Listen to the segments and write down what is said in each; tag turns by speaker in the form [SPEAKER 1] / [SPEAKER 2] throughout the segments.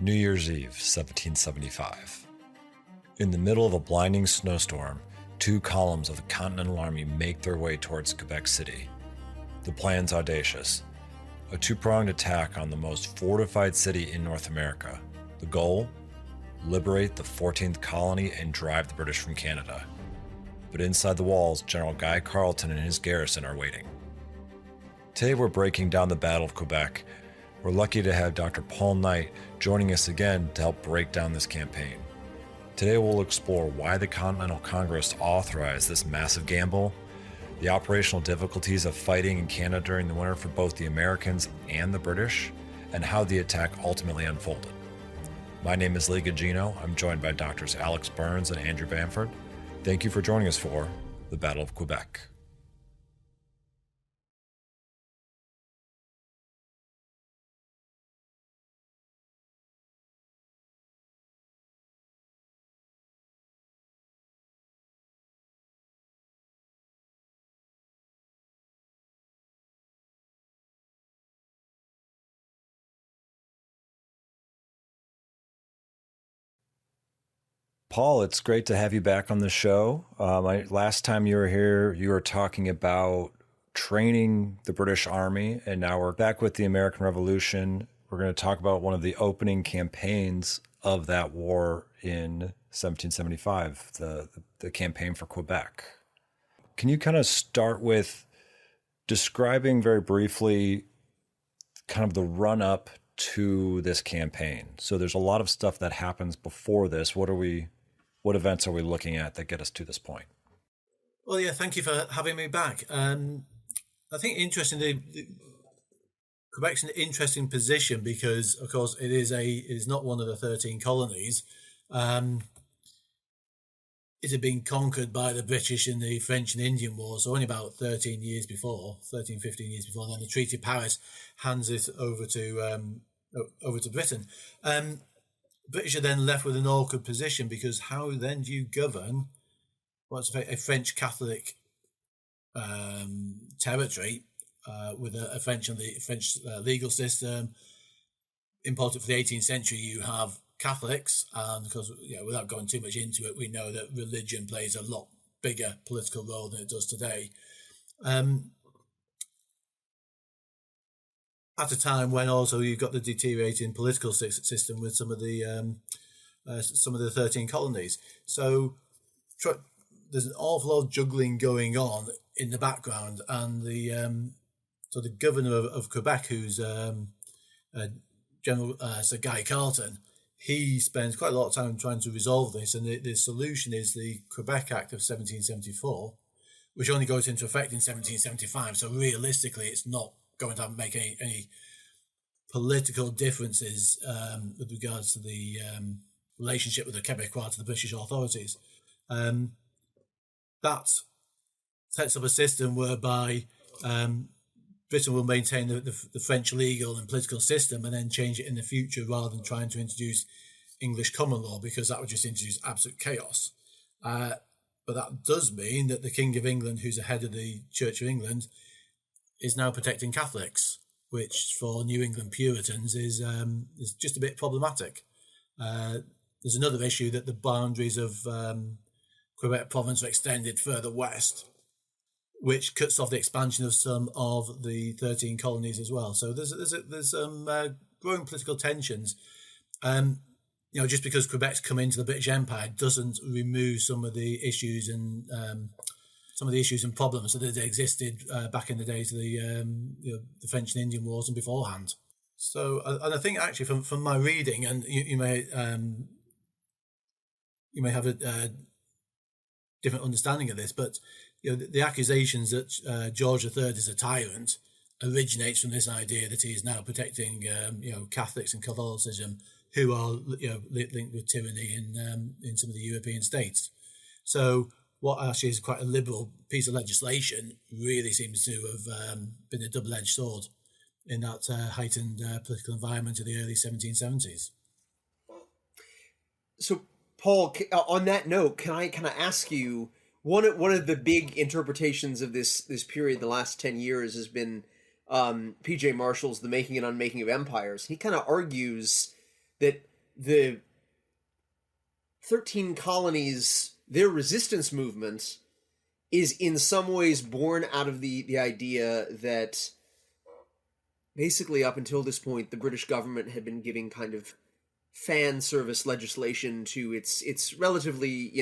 [SPEAKER 1] New Year's Eve, 1775. In the middle of a blinding snowstorm, two columns of the Continental Army make their way towards Quebec City. The plan's audacious. A two-pronged attack on the most fortified city in North America. The goal? Liberate the 14th colony and drive the British from Canada. But inside the walls, General Guy Carleton and his garrison are waiting. Today we're breaking down the Battle of Quebec. We're lucky to have Dr. Paul Knight joining us again to help break down this campaign. Today we'll explore why the Continental Congress authorized this massive gamble, the operational difficulties of fighting in Canada during the winter for both the Americans and the British, and how the attack ultimately unfolded. My name is Lee Gugino. I'm joined by Doctors Alex Burns and Andrew Bamford. Thank you for joining us for the Battle of Quebec. Paul, it's great to have you back on the show. Last time you were here, you were talking about training the British Army, and now we're back with the American Revolution. We're going to talk about one of the opening campaigns of that war in 1775, the campaign for Quebec. Can you kind of start with describing very briefly kind of the run-up to this campaign? So there's a lot of stuff that happens before this. What events are we looking at that get us to this point?
[SPEAKER 2] Well, yeah, thank you for having me back. I think interestingly, Quebec's an interesting position because, of course, it is not one of the 13 colonies. It had been conquered by the British in the French and Indian Wars, so only about 15 years before, and then the Treaty of Paris hands it over to Britain. British are then left with an awkward position because how then do you govern what's a French Catholic territory with a French legal system? Important for the 18th century, you have Catholics, and because without going too much into it, we know that religion plays a lot bigger political role than it does today. At a time when also you've got the deteriorating political system with some of the 13 colonies, so there's an awful lot of juggling going on in the background, and the governor of Quebec, who's General Sir Guy Carleton, he spends quite a lot of time trying to resolve this, and the solution is the Quebec Act of 1774, which only goes into effect in 1775. So realistically, it's not going to make any political differences with regards to the relationship with the Quebecois to the British authorities. That sets up a system whereby Britain will maintain the French legal and political system and then change it in the future rather than trying to introduce English common law, because that would just introduce absolute chaos. But that does mean that the King of England, who's the head of the Church of England, is now protecting Catholics, which for New England Puritans is just a bit problematic. There's another issue that the boundaries of Quebec province are extended further west, which cuts off the expansion of some of the 13 colonies as well. So there's some growing political tensions. Just because Quebec's come into the British Empire doesn't remove some of the issues and problems that existed back in the days of the French and Indian Wars and beforehand. So, and I think actually from my reading, and you may have a different understanding of this, but the accusations that George III is a tyrant originates from this idea that he is now protecting Catholics and Catholicism who are linked with tyranny in some of the European states. So what actually is quite a liberal piece of legislation really seems to have been a double-edged sword in that heightened political environment of the early 1770s.
[SPEAKER 3] So, Paul, on that note, can I ask you, one of the big interpretations of this period, the last 10 years, has been P.J. Marshall's The Making and Unmaking of Empires. He kind of argues that the 13 colonies, their resistance movement is in some ways born out of the idea that basically up until this point the British government had been giving kind of fan service legislation to its relatively,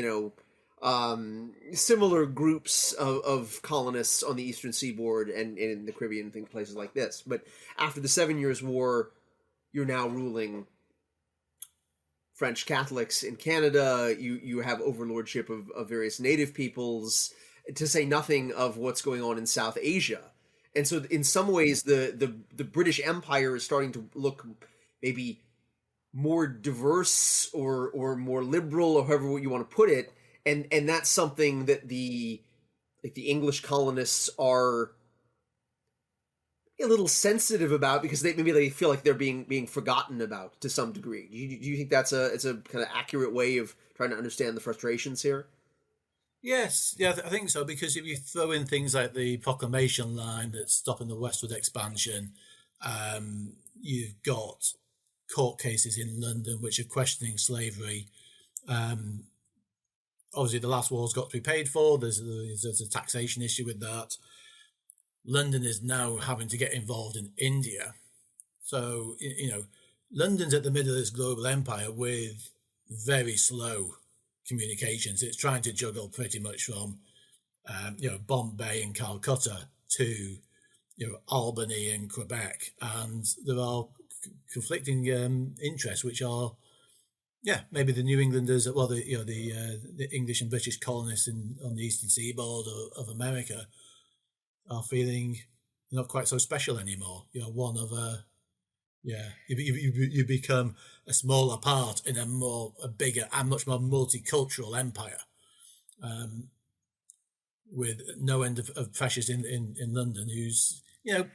[SPEAKER 3] similar groups of colonists on the eastern seaboard and in the Caribbean, things, places like this. But after the 7 Years' War, you're now ruling French Catholics in Canada. You have overlordship of various native peoples, to say nothing of what's going on in South Asia. And so in some ways the British Empire is starting to look maybe more diverse or more liberal, or however you want to put it. And that's something that the English colonists are a little sensitive about, because they feel like they're being forgotten about to some degree. Do you think it's a kind of accurate way of trying to understand the frustrations here?
[SPEAKER 2] Yes, yeah, I think so, because if you throw in things like the proclamation line that's stopping the westward expansion, you've got court cases in London which are questioning slavery. Obviously, the last war's got to be paid for. There's a taxation issue with that. London is now having to get involved in India. So, London's at the middle of this global empire with very slow communications. It's trying to juggle pretty much from, Bombay and Calcutta to, Albany and Quebec. And there are conflicting interests, which are, maybe the New Englanders, well, the English and British colonists on the eastern seaboard of America are feeling not quite so special anymore. One of you become a smaller part in a bigger and much more multicultural empire, with no end of pressures in London. Who's, to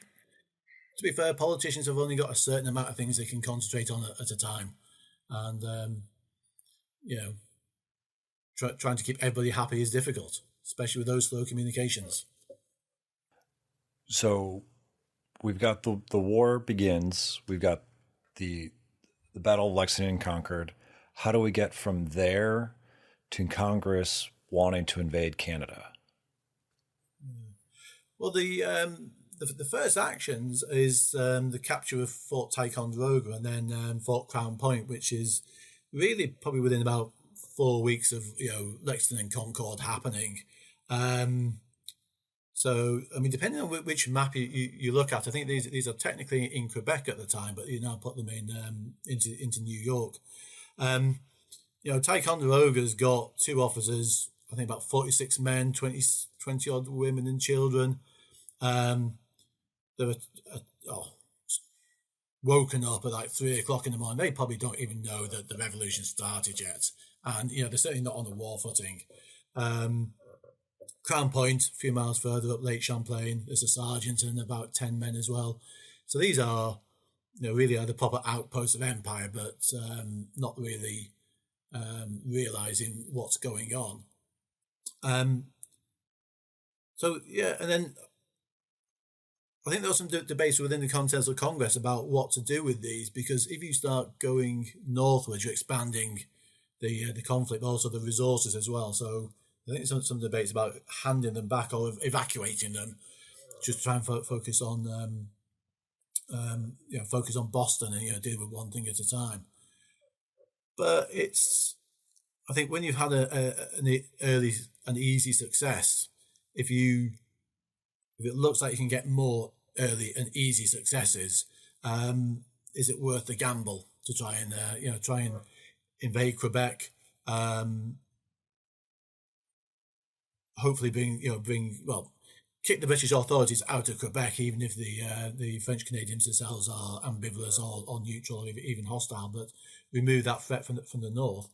[SPEAKER 2] be fair, politicians have only got a certain amount of things they can concentrate on at a time, and trying to keep everybody happy is difficult, especially with those slow communications.
[SPEAKER 1] So we've got the war begins. We've got the Battle of Lexington and Concord. How do we get from there to Congress wanting to invade Canada?
[SPEAKER 2] Well, the first actions is the capture of Fort Ticonderoga and then Fort Crown Point, which is really probably within about 4 weeks of Lexington and Concord happening. So, I mean, depending on which map you look at, I think these are technically in Quebec at the time, but you now put them into New York. Ticonderoga's got 2 officers, I think about 46 men, 20 odd women and children. They're woken up at like 3 o'clock in the morning. They probably don't even know that the revolution started yet. And, they're certainly not on the war footing. Crown Point, a few miles further up Lake Champlain, there's a sergeant and about 10 men as well. So these are, really are the proper outposts of empire, but not really realizing what's going on. And then I think there was some debates within the Continental Congress about what to do with these, because if you start going northwards, you're expanding the conflict, but also the resources as well. So I think some debates about handing them back or evacuating them, just to try and focus on focus on Boston and deal with one thing at a time. But I think when you've had an early and easy success, if it looks like you can get more early and easy successes, is it worth the gamble to try and invade Quebec? Hopefully kick the British authorities out of Quebec, even if the French Canadians themselves are ambivalent or neutral or even hostile, but remove that threat from the north.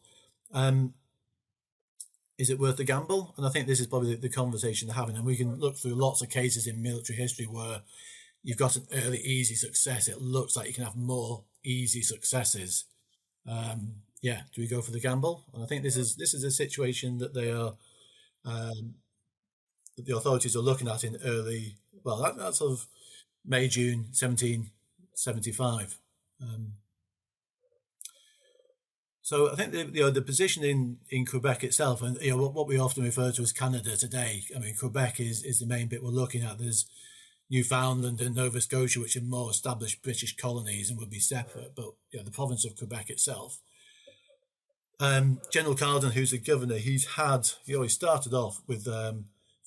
[SPEAKER 2] Is it worth the gamble? And I think this is probably the conversation they're having. And we can look through lots of cases in military history where you've got an early easy success. It looks like you can have more easy successes. Do we go for the gamble? And I think this is a situation that they are. That the authorities are looking at in that's sort of May, June 1775. So I think the position in Quebec itself, and what we often refer to as Canada today. I mean, Quebec is the main bit we're looking at. There's Newfoundland and Nova Scotia, which are more established British colonies and would be separate. But the province of Quebec itself. General Carleton, who's the governor, he started off with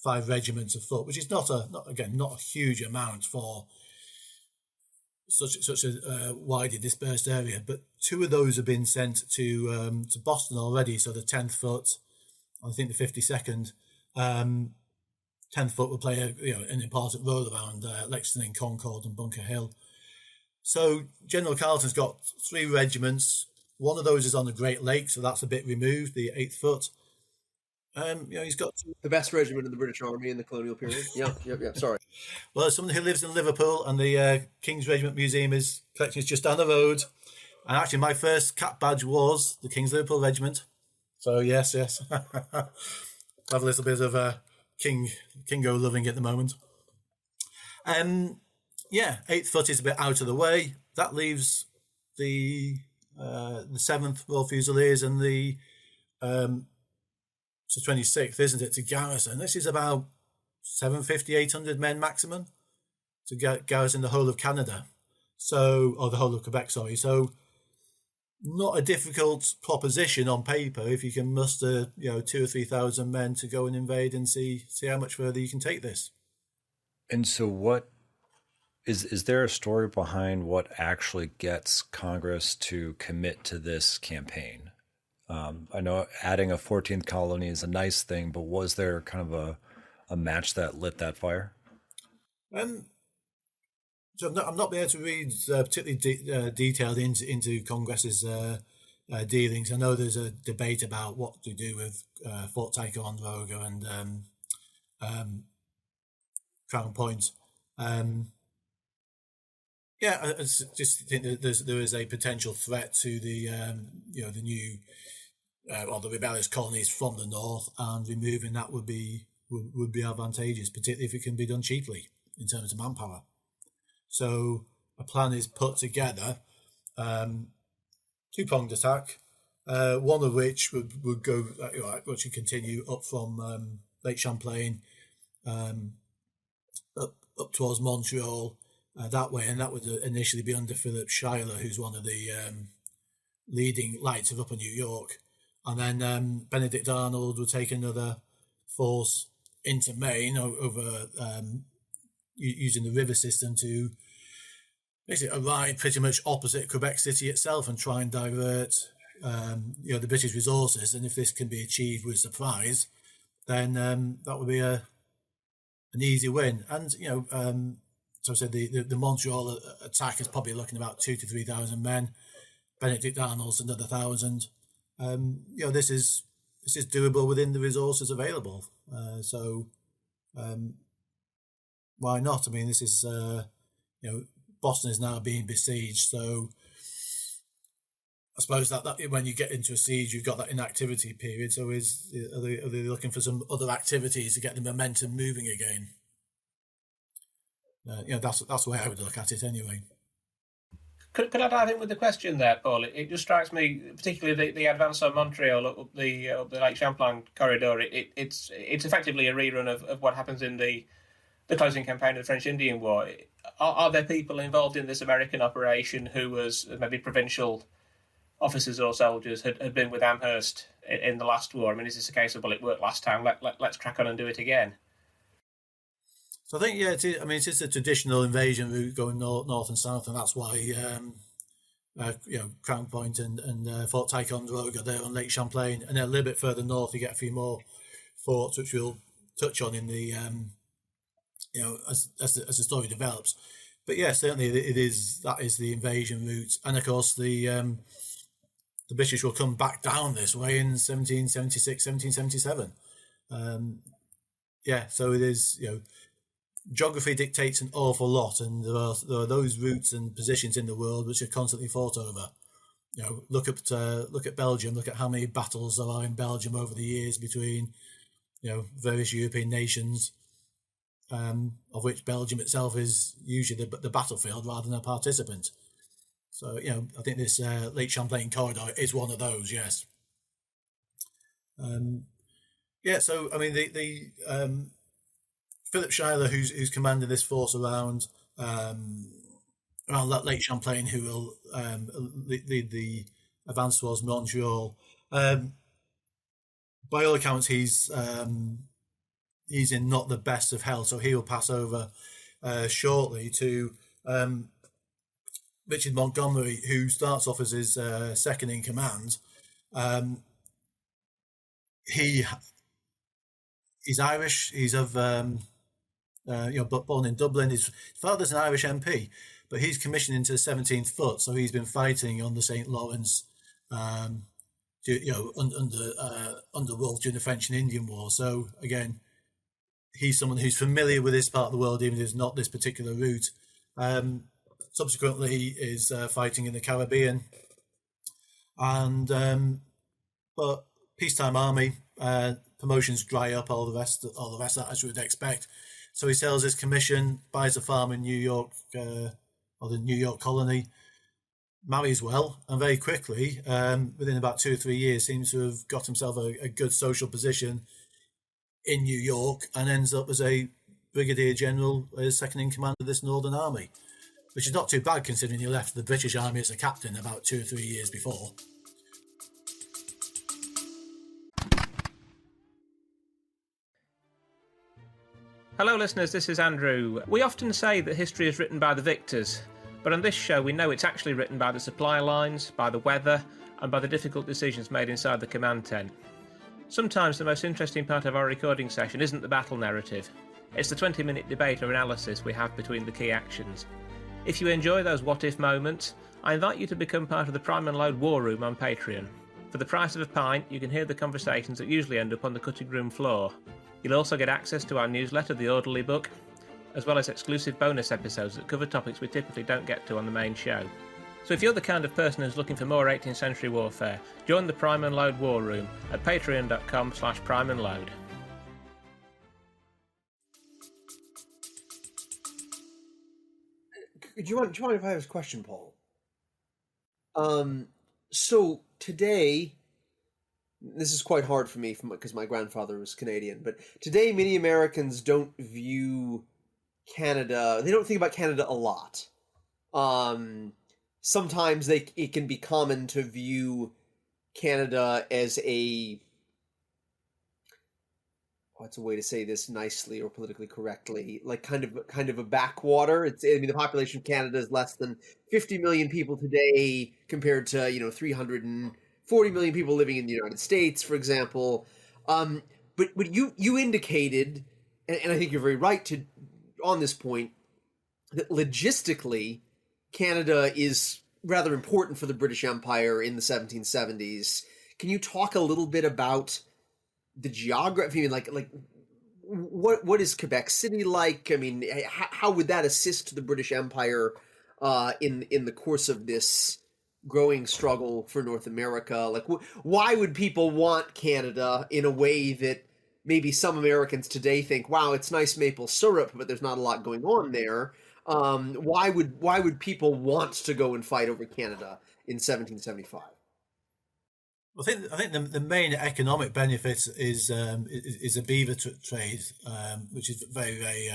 [SPEAKER 2] 5 regiments of foot, which is not a huge amount for such a widely dispersed area. But 2 of those have been sent to Boston already. So the 10th Foot, I think the 52nd, 10th Foot will play an important role around Lexington, Concord, and Bunker Hill. So General Carleton's got 3 regiments. One of those is on the Great Lakes, so that's a bit removed, the 8th Foot. He's got
[SPEAKER 3] the best regiment in the British Army in the colonial period. Yeah. Sorry.
[SPEAKER 2] Well, as someone who lives in Liverpool, and the King's Regiment Museum collection is just down the road. And actually, my first cap badge was the King's Liverpool Regiment. So yes, have a little bit of Kingo loving at the moment. 8th Foot is a bit out of the way. That leaves the 7th Royal Fusiliers and the 26th, isn't it, to garrison. This is about 750, 800 men maximum to garrison the whole of Canada. Or the whole of Quebec, sorry. So not a difficult proposition on paper if you can muster, 2,000 or 3,000 men to go and invade and see how much further you can take this.
[SPEAKER 1] And so what is there a story behind what actually gets Congress to commit to this campaign? I know adding a 14th colony is a nice thing, but was there kind of a match that lit that fire?
[SPEAKER 2] So I'm not able to read particularly detailed into Congress's dealings. I know there's a debate about what to do with Fort Ticonderoga and Crown Point. I just think that there is a potential threat to the the new or the rebellious colonies from the north, and removing that would be advantageous, particularly if it can be done cheaply in terms of manpower. So a plan is put together, 2-pronged attack, one of which would go, which would continue up from Lake Champlain, up towards Montreal that way, and that would initially be under Philip Schuyler, who's one of the leading lights of Upper New York, and then Benedict Arnold would take another force into Maine over using the river system to basically arrive pretty much opposite Quebec City itself and try and divert the British resources. And if this can be achieved with surprise, then that would be an easy win. And so I said the Montreal attack is probably looking about 2,000 to 3,000 men. Benedict Arnold's another 1,000. This is doable within the resources available. So why not? I mean, this is Boston is now being besieged, so I suppose that when you get into a siege, you've got that inactivity period. So are they looking for some other activities to get the momentum moving again? That's the way I would look at it anyway.
[SPEAKER 4] Could I dive in with the question there, Paul? It just strikes me, particularly the advance on Montreal up the Lake Champlain corridor. It's effectively a rerun of what happens in the closing campaign of the French Indian War. Are there people involved in this American operation who, as maybe provincial officers or soldiers, had been with Amherst in the last war? I mean, is this a case of, well, it worked last time, let's crack on and do it again?
[SPEAKER 2] So I think, it is. I mean, it's a traditional invasion route going north and south, and that's why Crown Point and Fort Ticonderoga are there on Lake Champlain, and then a little bit further north you get a few more forts, which we'll touch on in the as the story develops. But yeah, certainly that is the invasion route, and of course the British will come back down this way in 1776, 1777. So it is, geography dictates an awful lot, and there are those routes and positions in the world which are constantly fought over. Look at Belgium. Look at how many battles there are in Belgium over the years between various European nations, of which Belgium itself is usually the battlefield rather than a participant. So, I think this Lake Champlain corridor is one of those, yes. So, I mean, the Philip Schuyler, who's commanding this force around Lake Champlain, who will lead the advance towards Montreal. By all accounts, he's in not the best of health, so he will pass over shortly to Richard Montgomery, who starts off as his second in command. He's Irish. He's of born in Dublin. His father's an Irish MP, but he's commissioned into the 17th Foot, so he's been fighting on the St. Lawrence, under Wolfe during the French and Indian War. So again, he's someone who's familiar with this part of the world, even if it's not this particular route. Subsequently, is fighting in the Caribbean, and but peacetime army, promotions dry up, all the rest of that, as you would expect. So he sells his commission, buys a farm in New York, or the New York colony, marries well, and very quickly, within about 2 or 3 years, seems to have got himself a good social position in New York, and ends up as a brigadier general, as second in command of this Northern Army, which is not too bad considering he left the British Army as a captain about 2 or 3 years before.
[SPEAKER 4] Hello listeners, this is Andrew. We often say that history is written by the victors, but on this show we know it's actually written by the supply lines, by the weather, and by the difficult decisions made inside the command tent. Sometimes the most interesting part of our recording session isn't the battle narrative, it's the 20-minute debate or analysis we have between the key actions. If you enjoy those what-if moments, I invite you to become part of the Prime and Load War Room on Patreon. For the price of a pint, you can hear the conversations that usually end up on the cutting room floor. You'll also get access to our newsletter, The Orderly Book, as well as exclusive bonus episodes that cover topics we typically don't get to on the main show. So if you're the kind of person who's looking for more 18th century warfare, join the Prime and Load War Room at patreon.com/primeandload.
[SPEAKER 3] Do you mind if I have a question, Paul? So today, this is quite hard for me because my grandfather was Canadian, but today many Americans don't view Canada, they don't think about Canada a lot. Sometimes it can be common to view Canada as what's a way to say this nicely or politically correctly, like kind of a backwater. The population of Canada is less than 50 million people today compared to 340 million people living in the United States, for example. But you indicated, and I think you're very right on this point, that logistically Canada is rather important for the British Empire in the 1770s. Can you talk a little bit about the geography? Like what is Quebec City like? I mean, how would that assist the British Empire in the course of this growing struggle for North America? Like, why would people want Canada in a way that maybe some Americans today think, wow, it's nice maple syrup, but there's not a lot going on there? Why would people want to go and fight over Canada in 1775?
[SPEAKER 2] I think the main economic benefit is a beaver trade, which is very, very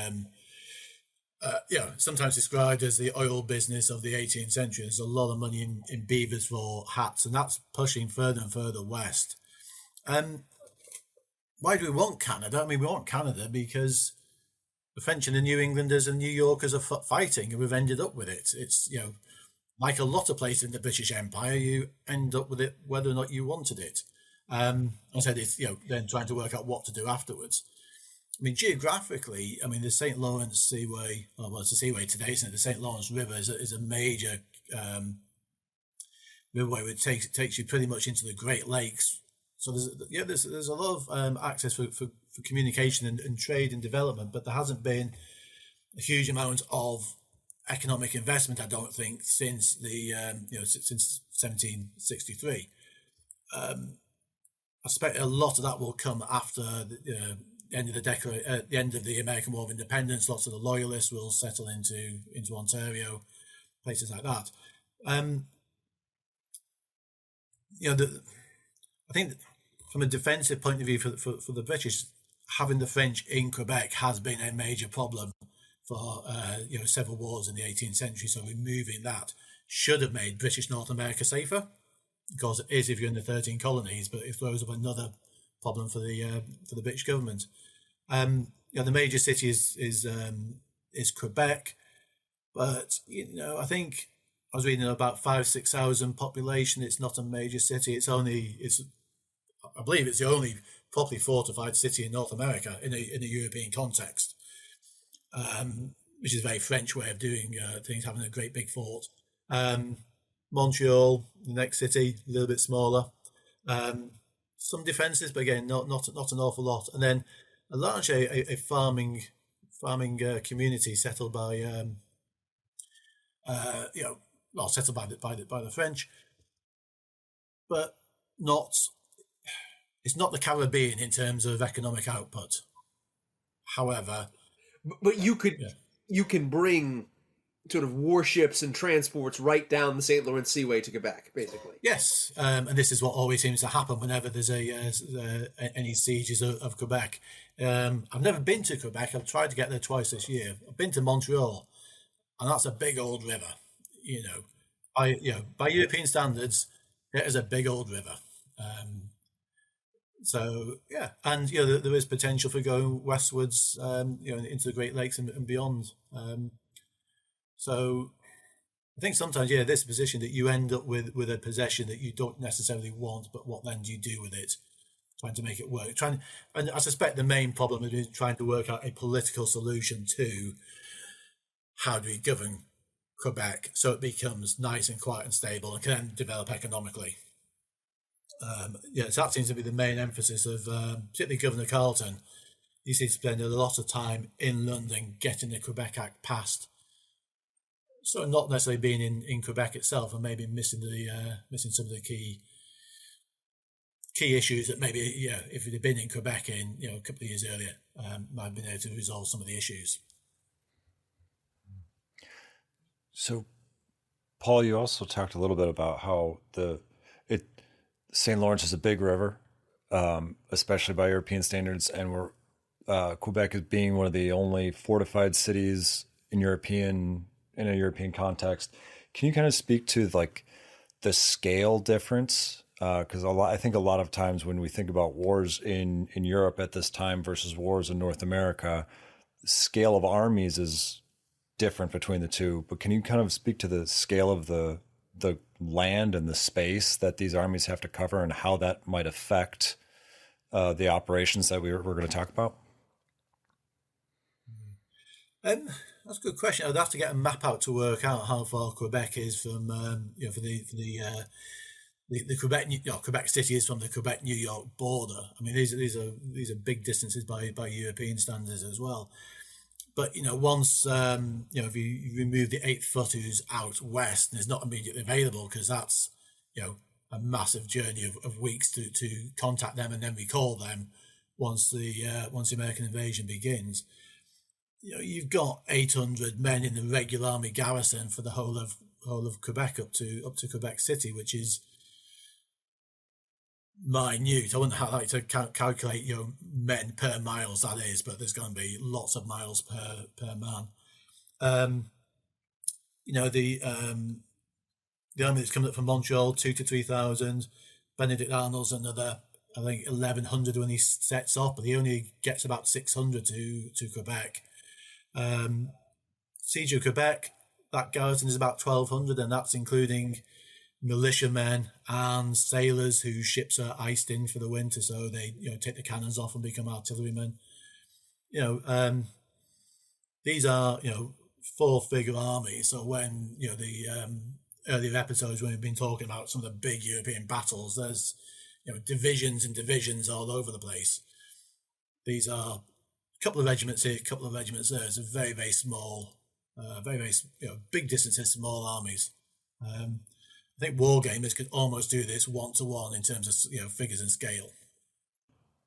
[SPEAKER 2] sometimes described as the oil business of the 18th century. There's a lot of money in beavers for hats, and that's pushing further and further west. Why do we want Canada? I mean, we want Canada because the French and the New Englanders and New Yorkers are fighting, and we've ended up with it. It's, like a lot of places in the British Empire, you end up with it whether or not you wanted it. I said it's, then trying to work out what to do afterwards. I mean, geographically, the St. Lawrence Seaway, well, it's a seaway today, isn't it? The St. Lawrence River is a major riverway which takes you pretty much into the Great Lakes. So there's a lot of access for communication and trade and development, but there hasn't been a huge amount of economic investment, I don't think, since since 1763. I suspect a lot of that will come after the end of the end of the American War of Independence. Lots of the loyalists will settle into Ontario, places like that. I think from a defensive point of view for the British, having the French in Quebec has been a major problem for several wars in the 18th century. So removing that should have made British North America safer, because it is if you're in the 13 colonies, but it throws up another problem for the British government. The major city is Quebec, but I think I was reading about 5,000-6,000 population. It's not a major city. I believe it's the only properly fortified city in North America in a European context, which is a very French way of doing things, having a great big fort. Montreal, the next city, a little bit smaller. Some defences, but again, not an awful lot. And then a large a farming community settled by settled by the French, but it's not the Caribbean in terms of economic output. However,
[SPEAKER 3] but you can bring sort of warships and transports right down the St. Lawrence Seaway to Quebec, basically.
[SPEAKER 2] Yes, and this is what always seems to happen whenever there's any sieges of Quebec. I've never been to Quebec. I've tried to get there twice this year. I've been to Montreal, and that's a big old river. By European standards, it is a big old river. And there is potential for going westwards, into the Great Lakes and beyond. So I think sometimes, this position that you end up with a possession that you don't necessarily want, but what then do you do with it? Trying to make it work. And I suspect the main problem has been trying to work out a political solution to how do we govern Quebec so it becomes nice and quiet and stable and can then develop economically. So that seems to be the main emphasis of particularly Governor Carleton. He seems to spend a lot of time in London getting the Quebec Act passed. So not necessarily being in Quebec itself, and maybe missing some of the key issues that maybe if it had been in Quebec a couple of years earlier, might have been able to resolve some of the issues.
[SPEAKER 1] So, Paul, you also talked a little bit about how St. Lawrence is a big river, especially by European standards, and Quebec is being one of the only fortified cities in a European context. Can you kind of speak to the scale difference? Because I think a lot of times when we think about wars in Europe at this time versus wars in North America, the scale of armies is different between the two. But can you kind of speak to the scale of the land and the space that these armies have to cover and how that might affect the operations that we're going to talk about?
[SPEAKER 2] That's a good question. I'd have to get a map out to work out how far Quebec is from, for the Quebec City is from the Quebec New York border. I mean, these are big distances by European standards as well. But once if you remove the 8-footers out west, and it's not immediately available because that's a massive journey of weeks to contact them and then recall them once the American invasion begins. You've got 800 men in the regular army garrison for the whole of Quebec up to Quebec City, which is minute. I wouldn't like to calculate men per miles, that is, but there's going to be lots of miles per man. The army that's coming up from Montreal, 2,000 to 3,000. Benedict Arnold's another, I think, 1,100 when he sets off, but he only gets about 600 to Quebec. Siege of Quebec, that garrison is about 1,200, and that's including militiamen and sailors whose ships are iced in for the winter, so they take the cannons off and become artillerymen. These are four-figure armies. So when the earlier episodes when we've been talking about some of the big European battles, there's divisions and divisions all over the place. These are a couple of regiments here, a couple of regiments there. It's a very, very small, very big distances, small armies. I think wargamers could almost do this one-to-one in terms of figures and scale.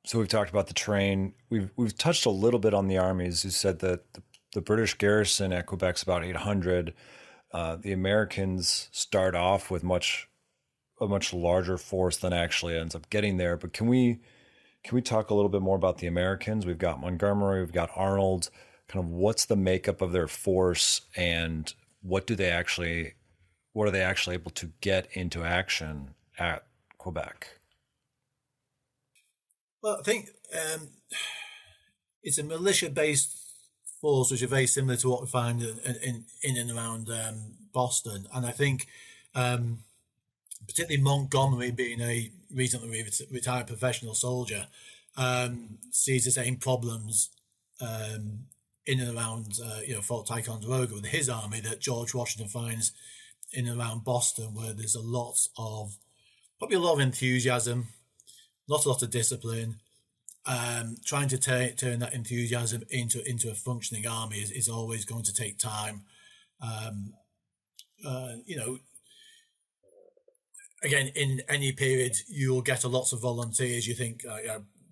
[SPEAKER 1] So we've talked about the terrain. We've touched a little bit on the armies. You said that the British garrison at Quebec's about 800. the Americans start off with a much larger force than actually ends up getting there. But can we talk a little bit more about the Americans? We've got Montgomery, we've got Arnold. Kind of what's the makeup of their force, and what are they actually able to get into action at Quebec?
[SPEAKER 2] Well, I think it's a militia-based force, which are very similar to what we find in and around Boston. And I think particularly Montgomery, being a recently retired professional soldier, sees the same problems in and around Fort Ticonderoga with his army that George Washington finds in and around Boston, where there's probably a lot of enthusiasm, not a lot of discipline. Trying to turn that enthusiasm into a functioning army is always going to take time. Again, in any period, you'll get lots of volunteers. You think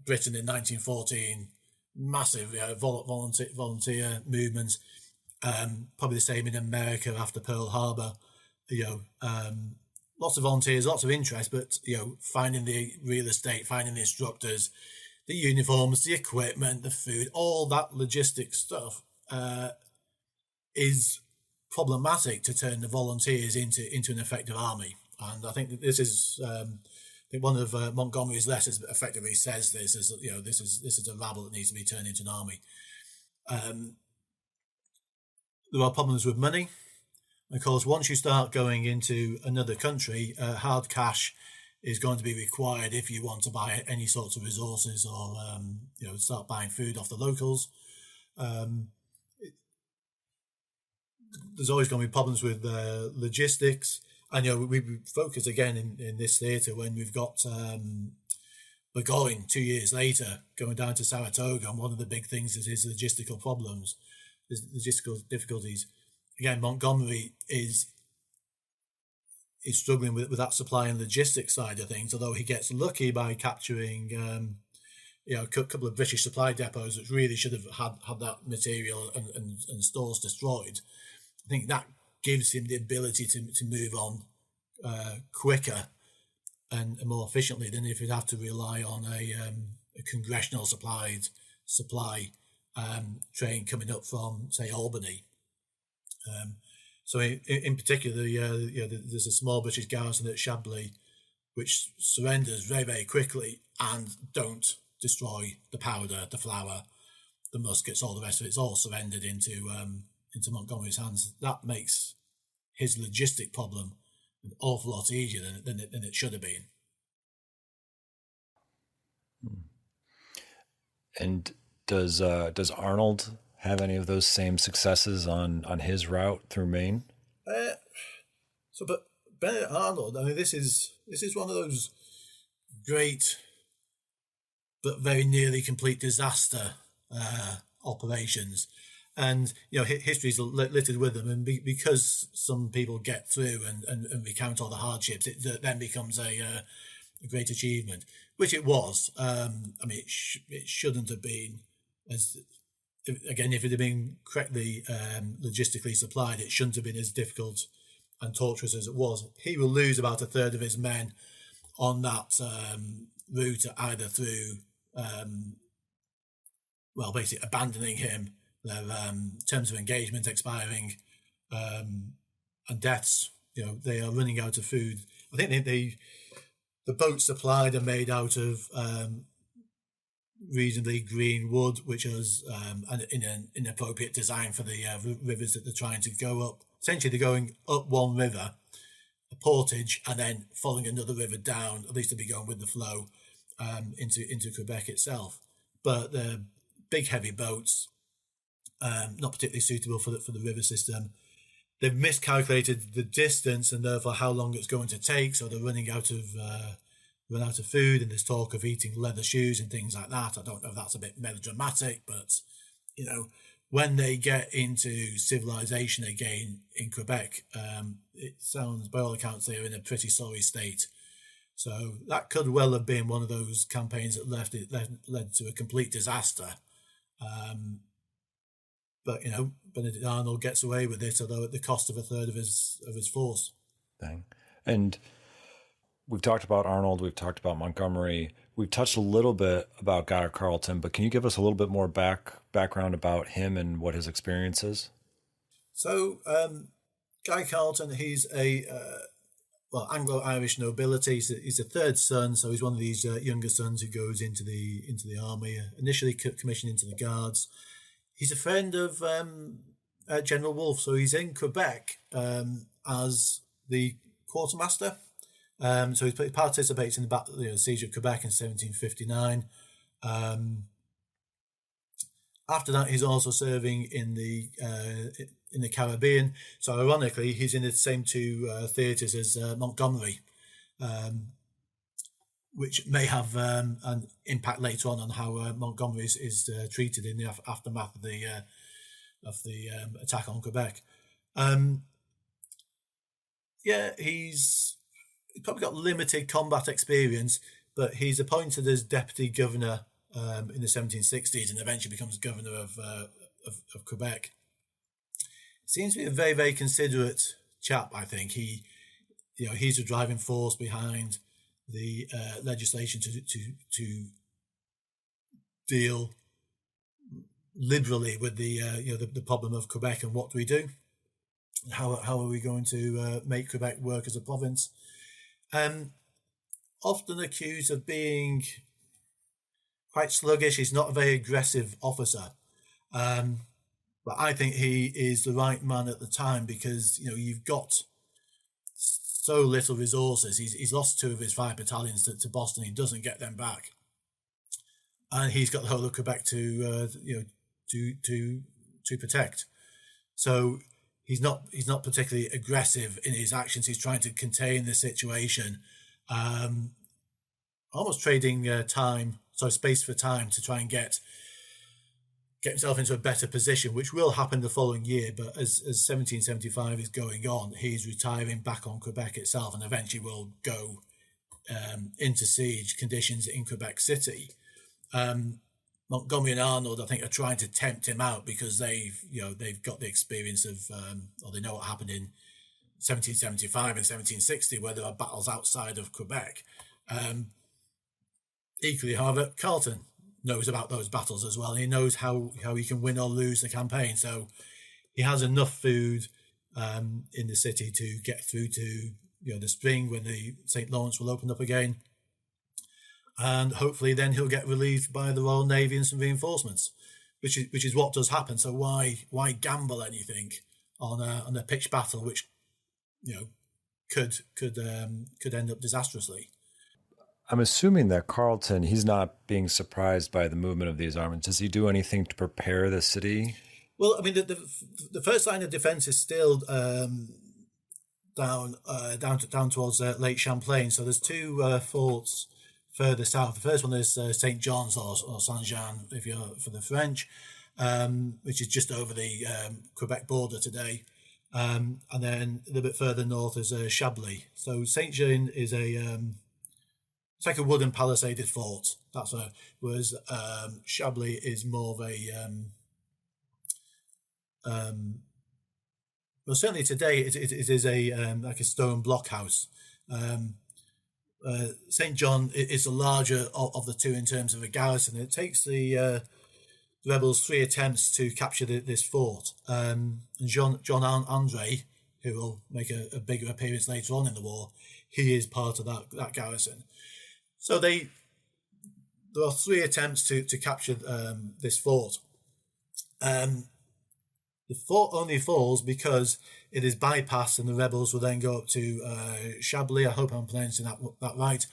[SPEAKER 2] Britain in 1914, massive volunteer movements. Probably the same in America after Pearl Harbor. Lots of volunteers, lots of interest, but finding the real estate, finding the instructors, the uniforms, the equipment, the food, all that logistic stuff is problematic to turn the volunteers into an effective army. And I think that this is one of Montgomery's letters effectively says this is this is a rabble that needs to be turned into an army. There are problems with money. Of course, once you start going into another country, hard cash is going to be required if you want to buy any sorts of resources or start buying food off the locals. There's always going to be problems with logistics. And we focus again in this theatre when we've got Burgoyne 2 years later going down to Saratoga, and one of the big things is his logistical problems, his logistical difficulties. Again, Montgomery is struggling with that supply and logistics side of things, although he gets lucky by capturing a couple of British supply depots which really should have had that material and stores destroyed. I think that gives him the ability to move on quicker and more efficiently than if he'd have to rely on a congressional supply train coming up from, say, Albany. So in particular, there's a small British garrison at Chablis which surrenders very, very quickly and don't destroy the powder, the flour, the muskets, all the rest of it. It's all surrendered into Montgomery's hands. That makes his logistic problem an awful lot easier than it should have been.
[SPEAKER 1] And does Arnold have any of those same successes on his route through Maine?
[SPEAKER 2] But Benedict Arnold, I mean, this is one of those great but very nearly complete disaster operations. And history's littered with them, and because some people get through and recount all the hardships, it then becomes a great achievement, which it was. It shouldn't have been as. Again, if it had been correctly logistically supplied, it shouldn't have been as difficult and torturous as it was. He will lose about a third of his men on that route, either through, basically abandoning him, their terms of engagement expiring, and deaths. They are running out of food. I think the boats supplied are made out of reasonably green wood, which is an inappropriate design for the rivers that they're trying to go up. Essentially, they're going up one river, a portage, and then following another river down. At least they'll be going with the flow into Quebec itself. But the big, heavy boats, not particularly suitable for the river system. They've miscalculated the distance and therefore how long it's going to take. So they're running out of food, and there's talk of eating leather shoes and things like that. I don't know if that's a bit melodramatic, but when they get into civilization again in Quebec, it sounds, by all accounts, they're in a pretty sorry state. So that could well have been one of those campaigns that led to a complete disaster. but Benedict Arnold gets away with it, although at the cost of a third of his force.
[SPEAKER 1] Thing. And we've talked about Arnold, we've talked about Montgomery, we've touched a little bit about Guy Carleton, but can you give us a little bit more background about him and what his experience is?
[SPEAKER 2] So, Guy Carleton, he's a Anglo-Irish nobility. He's a third son, so he's one of these younger sons who goes into the army. Initially commissioned into the Guards. He's a friend of General Wolfe, so he's in Quebec as the quartermaster. So he participates in the siege of Quebec in 1759. After that, he's also serving in the Caribbean. So ironically, he's in the same two theatres as Montgomery, which may have an impact later on how Montgomery is treated in the aftermath of the attack on Quebec. He's probably got limited combat experience, but he's appointed as deputy governor in the 1760s and eventually becomes governor of Quebec. Seems to be a very, very considerate chap, I think. He's the driving force behind the legislation to deal liberally with the problem of Quebec and what do we do? How are we going to make Quebec work as a province? Often accused of being quite sluggish. He's not a very aggressive officer. But I think he is the right man at the time because, you've got so little resources. He's lost 2 of his 5 battalions to Boston. He doesn't get them back. And he's got the whole of Quebec to protect. So he's not particularly aggressive in his actions. He's trying to contain the situation, almost trading space for time to try and get himself into a better position, which will happen the following year. But as 1775 is going on, he's retiring back on Quebec itself and eventually will go into siege conditions in Quebec City. Montgomery and Arnold, I think, are trying to tempt him out because they've got the experience of, or they know what happened in 1775 and 1760, where there are battles outside of Quebec. Equally, however, Carleton knows about those battles as well. He knows how he can win or lose the campaign. So he has enough food in the city to get through to the spring when the St. Lawrence will open up again. And hopefully then he'll get relieved by the Royal Navy and some reinforcements, which is what does happen. So why gamble anything on a pitched battle, which could end up disastrously?
[SPEAKER 1] I'm assuming that Carleton, he's not being surprised by the movement of these armies. Does he do anything to prepare the city?
[SPEAKER 2] Well, I mean, the first line of defence is still down towards Lake Champlain. So there's 2 forts further south. The first one is St. John's or Saint-Jean, if you're for the French, which is just over the Quebec border today. And then a little bit further north is Chablis. So Saint-Jean is it's like a wooden palisaded fort. That's whereas Chablis is more of a well, certainly today it is a like a stone blockhouse. St. John is the larger of the 2 in terms of a garrison. It takes the rebels 3 attempts to capture this fort. And John Andre, who will make a bigger appearance later on in the war, he is part of that garrison. So there are 3 attempts to capture this fort. The fort only falls because it is bypassed and the rebels will then go up to Chablis, I hope I'm pronouncing that right,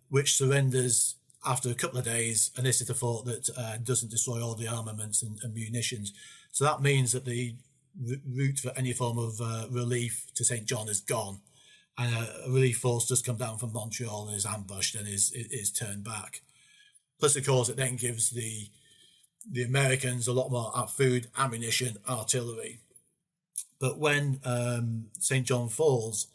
[SPEAKER 2] which surrenders after a couple of days, and this is the fort that doesn't destroy all the armaments and munitions. So that means that the route for any form of relief to St. John is gone, and a relief force does come down from Montreal and is ambushed and is turned back. Plus, of course, it then gives the Americans a lot more food, ammunition, artillery. But when St. John falls,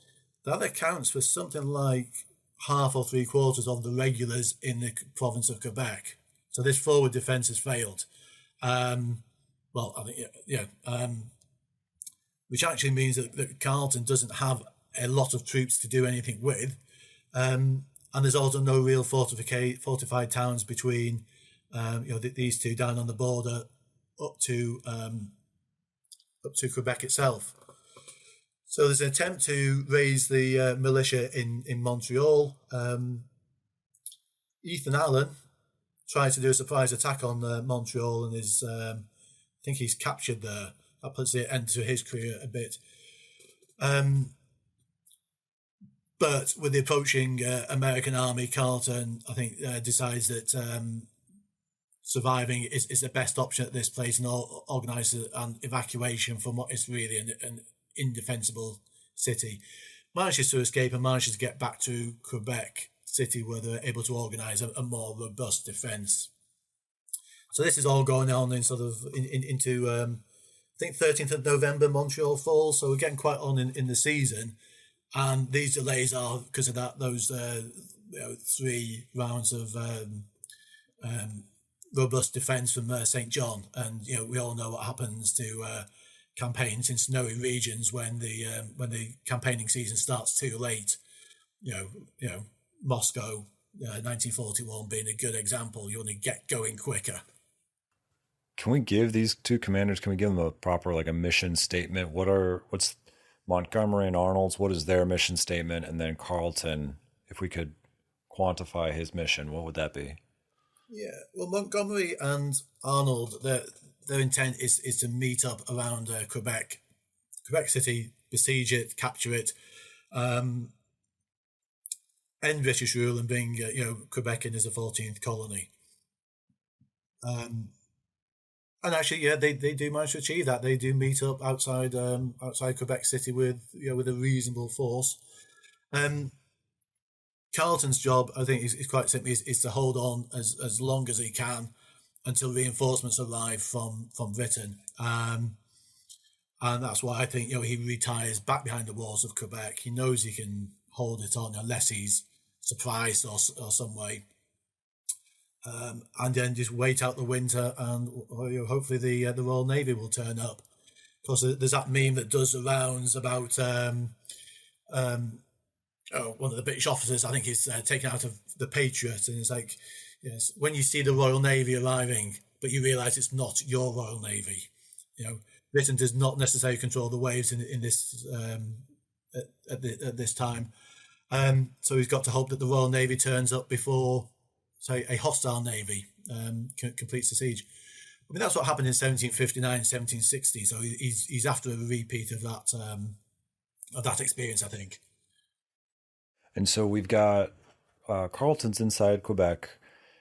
[SPEAKER 2] that accounts for something like half or 3/4 of the regulars in the province of Quebec. So this forward defence has failed. well, I think which actually means that Carleton doesn't have a lot of troops to do anything with, and there's also no real fortified towns between these two down on the border up to Quebec itself. So there's an attempt to raise the militia in Montreal. Ethan Allen tried to do a surprise attack on Montreal and is, I think he's captured there. That puts the end to his career a bit. But with the approaching American army, Carleton, I think, decides that surviving is the best option at this place and organises an evacuation from what is really an indefensible city. Manages to escape and manages to get back to Quebec City where they're able to organise a more robust defence. So this is all going on in sort of into I think 13th of November Montreal falls. So we're getting quite on in the season, and these delays are because of those 3 rounds of robust defence from St. John, and we all know what happens to campaigns in snowy regions when the campaigning season starts too late. Moscow, 1941 being a good example. You only get going quicker.
[SPEAKER 1] Can we give these two commanders? Can we give them a proper a mission statement? What's Montgomery and Arnold's? What is their mission statement? And then Carleton, if we could quantify his mission, what would that be?
[SPEAKER 2] Yeah, well, Montgomery and Arnold, their intent is to meet up around Quebec City, besiege it, capture it, end British rule, and bring Quebec in as a 14th colony. And actually, they do manage to achieve that. They do meet up outside Quebec City with a reasonable force. Carleton's job, I think, is quite simply is to hold on as long as he can until reinforcements arrive from Britain. And that's why I think he retires back behind the walls of Quebec. He knows he can hold it on unless he's surprised or some way. And then just wait out the winter, and hopefully the Royal Navy will turn up. Of course, there's that meme that does the rounds about one of the British officers, I think, is taken out of the Patriot, and it's like, yes, when you see the Royal Navy arriving, but you realise it's not your Royal Navy. Britain does not necessarily control the waves in this at this time. So he's got to hope that the Royal Navy turns up before, say, a hostile navy completes the siege. I mean, that's what happened in 1759, 1760. So he's after a repeat of that experience, I think.
[SPEAKER 1] And so we've got Carleton's inside Quebec.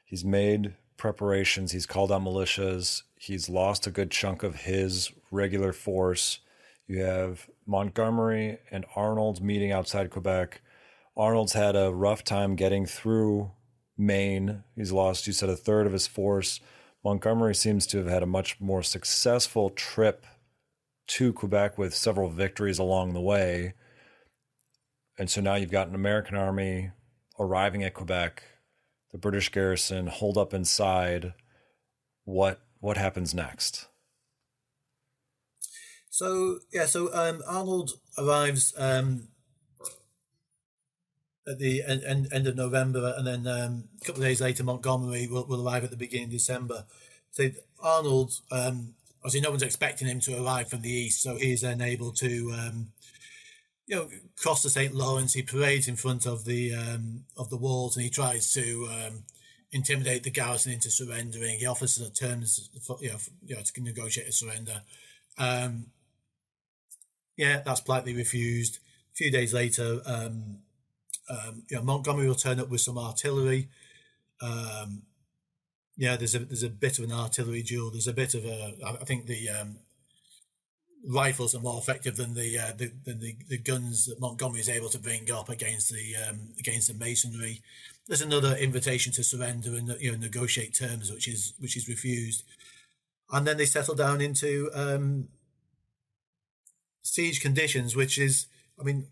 [SPEAKER 1] He's made preparations. He's called out militias. He's lost a good chunk of his regular force. You have Montgomery and Arnold meeting outside Quebec. Arnold's had a rough time getting through Maine. He's lost, you said, a third of his force. Montgomery seems to have had a much more successful trip to Quebec with several victories along the way. And so now you've got an American army arriving at Quebec, the British garrison holed up inside. What happens next?
[SPEAKER 2] So Arnold arrives at the end of November, and then a couple of days later, Montgomery will arrive at the beginning of December. So Arnold, obviously, no one's expecting him to arrive from the east, so he's then able to cross the St. Lawrence. He parades in front of the walls, and he tries to intimidate the garrison into surrendering. He offers the terms to negotiate a surrender. That's politely refused. A few days later, Montgomery will turn up with some artillery. There's a bit of an artillery duel. There's a bit of I think the rifles are more effective than the guns that Montgomery is able to bring up against the masonry. There's another invitation to surrender and negotiate terms, which is refused, and then they settle down into siege conditions, which is, I mean,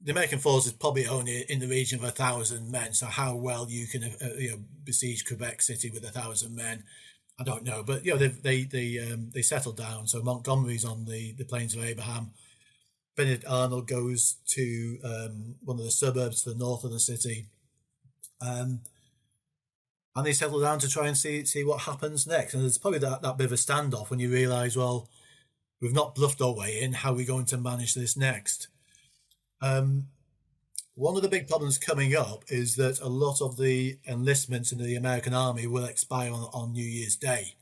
[SPEAKER 2] the American force is probably only in the region of 1,000 men. So how well you can besiege Quebec City with 1,000 men, I don't know, but they settled down. So Montgomery's on the Plains of Abraham. Benedict Arnold goes to one of the suburbs to the north of the city, and they settle down to try and see what happens next. And there's probably that bit of a standoff when you realise, well, we've not bluffed our way in. How are we going to manage this next? One of the big problems coming up is that a lot of the enlistments in the American Army will expire on New Year's Day,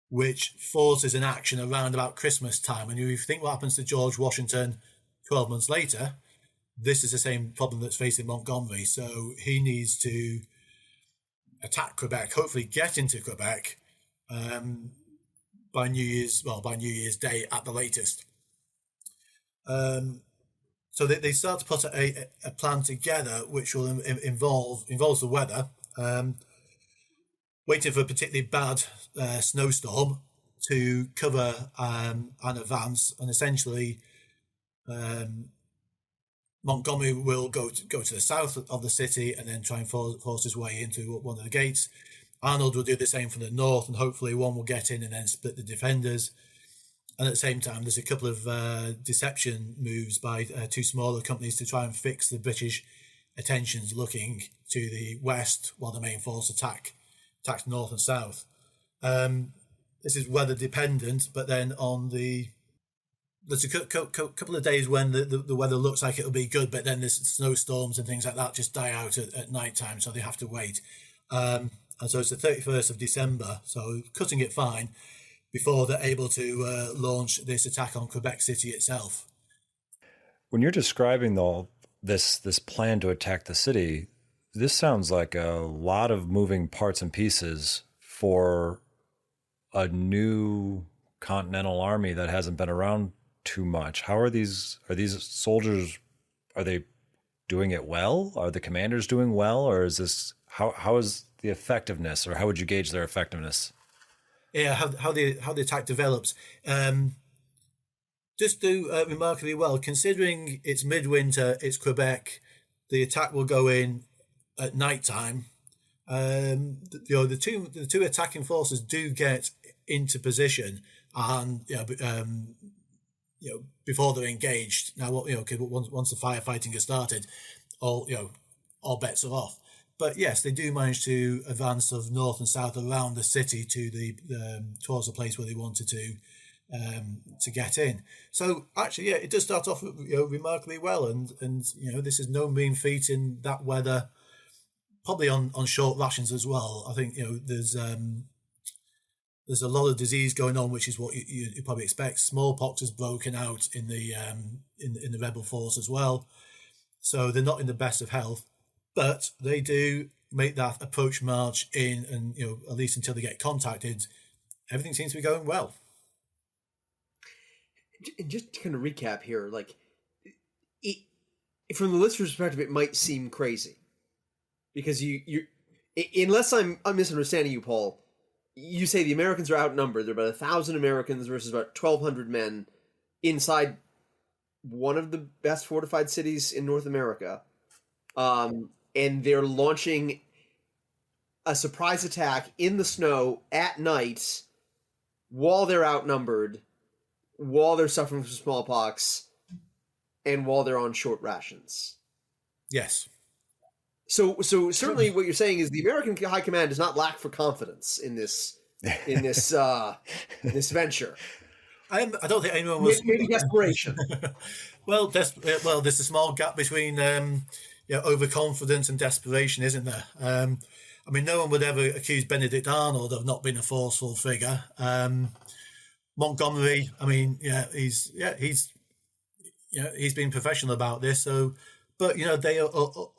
[SPEAKER 2] which forces an action around about Christmas time. And if you think what happens to George Washington 12 months later, this is the same problem that's facing Montgomery. So he needs to attack Quebec, hopefully get into Quebec by New Year's Day at the latest. So they start to put a plan together, which will involves the weather, waiting for a particularly bad snowstorm to cover an advance, and essentially Montgomery will go to the south of the city and then try and force his way into one of the gates. Arnold will do the same from the north, and hopefully one will get in and then split the defenders. And at the same time, there's a couple of deception moves by two smaller companies to try and fix the British attentions looking to the west while the main force attacks north and south. This is weather dependent, but then there's a couple of days when the weather looks like it'll be good, but then there's snowstorms and things like that just die out at night time, so they have to wait. And so it's the 31st of December, so cutting it fine, before they're able to launch this attack on Quebec City itself.
[SPEAKER 1] When you're describing this plan to attack the city, this sounds like a lot of moving parts and pieces for a new Continental Army that hasn't been around too much. How are these soldiers, are they doing it well? Are the commanders doing well? Or is this, how is the effectiveness, or how would you gauge their effectiveness?
[SPEAKER 2] Yeah, how the attack develops. Just do remarkably well, considering it's midwinter, it's Quebec. The attack will go in at night time. The two attacking forces do get into position, and before they're engaged. Now, once the firefighting has started, all bets are off. But yes, they do manage to advance of north and south around the city to towards the place where they wanted to get in. So actually, yeah, it does start off remarkably well, and this is no mean feat in that weather. Probably on short rations as well. I think there's a lot of disease going on, which is what you probably expect. Smallpox has broken out in the rebel force as well, so they're not in the best of health. But they do make that approach march in, and at least until they get contacted, everything seems to be going well.
[SPEAKER 3] And just to kind of recap here, from the listener's perspective, it might seem crazy because you unless I'm misunderstanding you, Paul. You say the Americans are outnumbered. There are about 1,000 Americans versus about 1,200 men inside one of the best fortified cities in North America. And they're launching a surprise attack in the snow at night while they're outnumbered, while they're suffering from smallpox, and while they're on short rations.
[SPEAKER 2] Yes.
[SPEAKER 3] So certainly what you're saying is the American High Command does not lack for confidence in this venture.
[SPEAKER 2] I don't think anyone was
[SPEAKER 3] maybe desperation.
[SPEAKER 2] Well, there's a small gap between overconfidence and desperation, isn't there? No one would ever accuse Benedict Arnold of not being a forceful figure. Montgomery, he's been professional about this. So, but they are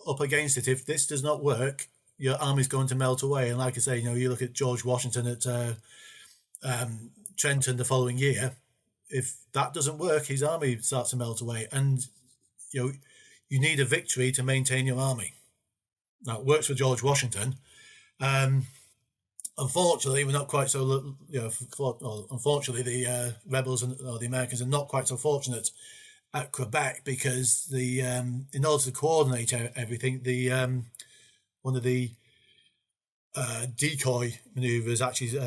[SPEAKER 2] up against it. If this does not work, your army's going to melt away. And like I say, you look at George Washington at Trenton the following year. If that doesn't work, his army starts to melt away, and you need a victory to maintain your army. Now, it works for George Washington. Unfortunately, we're not quite so. Unfortunately, the rebels or the Americans are not quite so fortunate at Quebec, because in order to coordinate everything, one of the decoy maneuvers, actually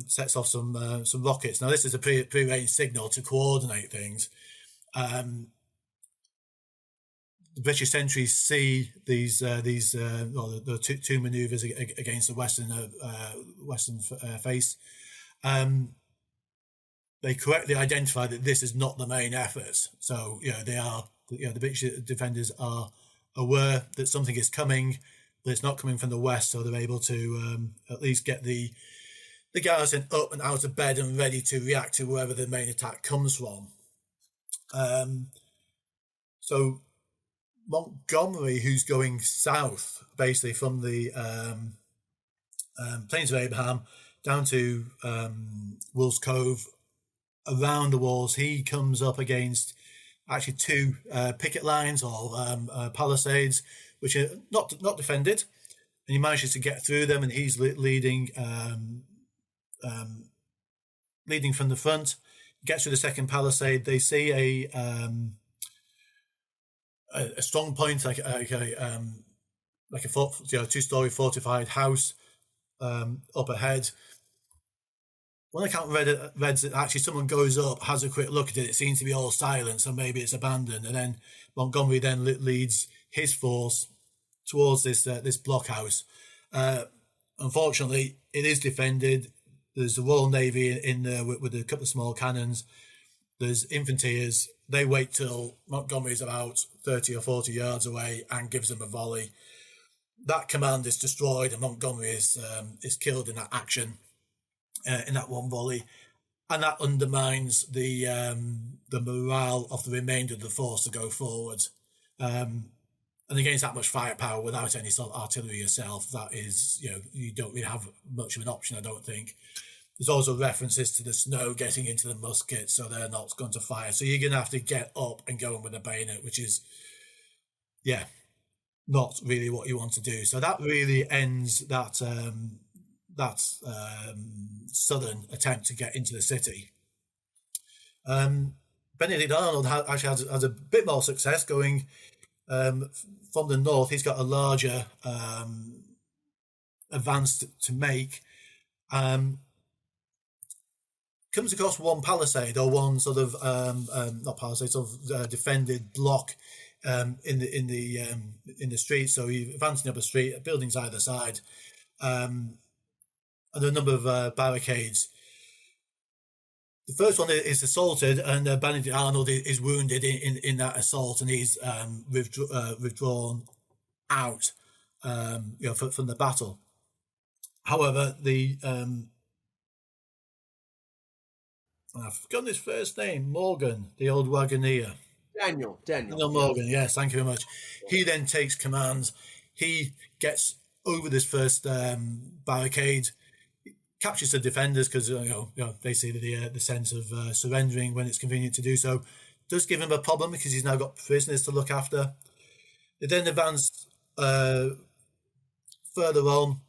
[SPEAKER 2] sets off some rockets. Now, this is a pre-arranged signal to coordinate things. The British sentries see these the two maneuvers against the western face. They correctly identify that this is not the main effort. So the British defenders are aware that something is coming, but it's not coming from the west, so they're able to at least get the garrison up and out of bed and ready to react to wherever the main attack comes from. So Montgomery, who's going south, basically from the Plains of Abraham down to Wolf's Cove, around the walls, he comes up against actually two picket lines or palisades, which are not defended, and he manages to get through them, and he's leading from the front. Gets through the second palisade. They see a strong point, like a two-story fortified house up ahead. One account read that actually someone goes up, has a quick look at it. It seems to be all silent, so maybe it's abandoned. And then Montgomery then leads his force towards this blockhouse. Unfortunately, it is defended. There's the Royal Navy in there with a couple of small cannons. There's infanteers. They wait till Montgomery's about 30 or 40 yards away and gives them a volley. That command is destroyed, and Montgomery is killed in that action. In that one volley, and that undermines the morale of the remainder of the force to go forward. And against that much firepower, without any sort of artillery yourself, that is, you don't really have much of an option, I don't think. There's also references to the snow getting into the muskets, so they're not going to fire. So you're going to have to get up and go in with a bayonet, which is, not really what you want to do. So that really ends that southern attempt to get into the city. Benedict Arnold actually has a bit more success going from the north. He's got a larger advance to make. Comes across one palisade or one sort of not palisade, sort of defended block in the street. So he's advancing up a street, buildings either side. And a number of barricades. The first one is assaulted, and Benedict Arnold is wounded in that assault, and he's withdrawn out, from the battle. However, I've forgotten his first name, Morgan, the old wagoner.
[SPEAKER 3] Daniel
[SPEAKER 2] Morgan. Yes, thank you very much. He then takes command. He gets over this first barricade. Captures the defenders because they see the sense of surrendering when it's convenient to do so. Does give him a problem because he's now got prisoners to look after. They then advance further on.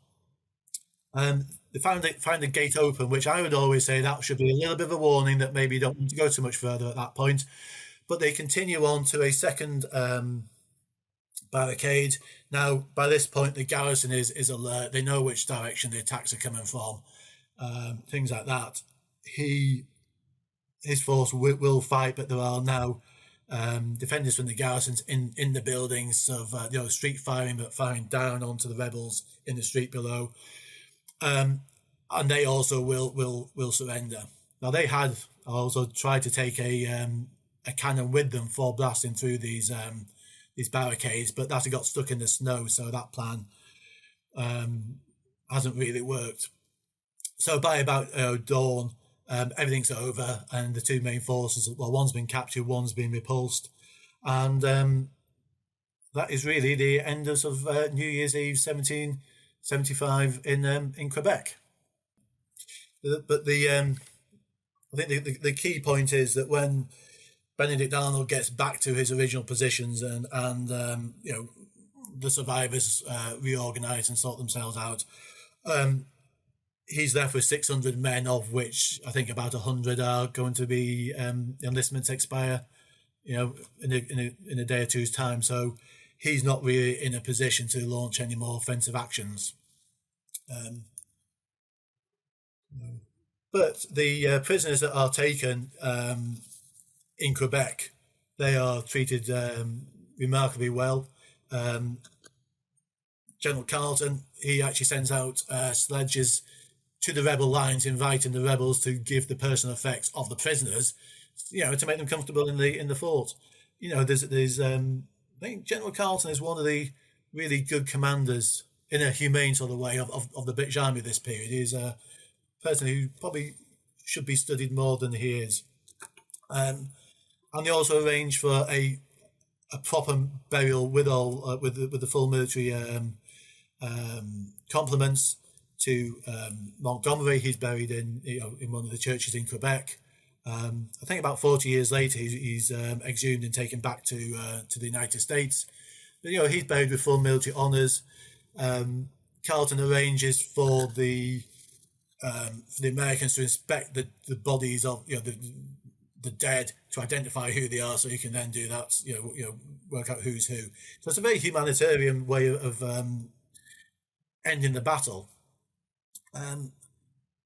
[SPEAKER 2] They find the gate open, which I would always say that should be a little bit of a warning that maybe you don't want to go too much further at that point. But they continue on to a second barricade. Now, by this point, the garrison is alert. They know which direction the attacks are coming from. Things like that. His force will fight, but there are now defenders from the garrisons in the buildings of street firing, but firing down onto the rebels in the street below, and they also will surrender. Now they had also tried to take a cannon with them for blasting through these barricades, but that got stuck in the snow, so that plan hasn't really worked. So by about dawn, everything's over, and the two main forces, one's been captured, one's been repulsed, and that is really the end of New Year's Eve 1775 in Quebec. But I think the key point is that when Benedict Arnold gets back to his original positions and the survivors reorganise and sort themselves out, he's left with 600 men, of which I think about 100 are going to be enlistments expire, in a day or two's time. So he's not really in a position to launch any more offensive actions. Um, but the prisoners that are taken in Quebec, they are treated remarkably well. General Carleton, he actually sends out sledges to the rebel lines, inviting the rebels to give the personal effects of the prisoners, to make them comfortable in the fort. There's I think General Carleton is one of the really good commanders in a humane sort of way of the British Army this period. He's a person who probably should be studied more than he is. And they also arrange for a proper burial with all with the full military compliments to Montgomery. He's buried in one of the churches in Quebec. I think about 40 years later, he's exhumed and taken back to the United States. But, he's buried with full military honours. Carleton arranges for the Americans to inspect the bodies of the dead, to identify who they are, so you can then do that. Work out who's who. So it's a very humanitarian way of ending the battle. And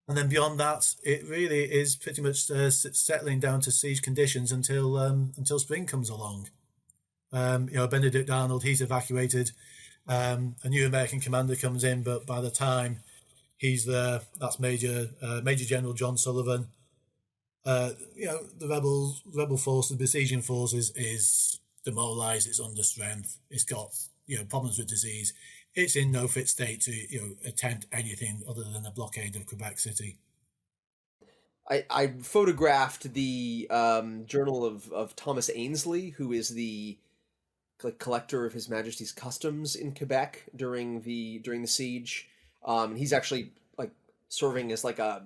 [SPEAKER 2] then beyond that, it really is pretty much settling down to siege conditions until spring comes along. Benedict Arnold, he's evacuated. A new American commander comes in, but by the time he's there, that's Major General John Sullivan. The rebel force, the besieging forces, is demoralised. It's under strength. It's got problems with disease. It's in no fit state to attempt anything other than a blockade of Quebec City.
[SPEAKER 3] I photographed the journal of Thomas Ainsley, who is the collector of His Majesty's customs in Quebec during the siege. He's actually serving as a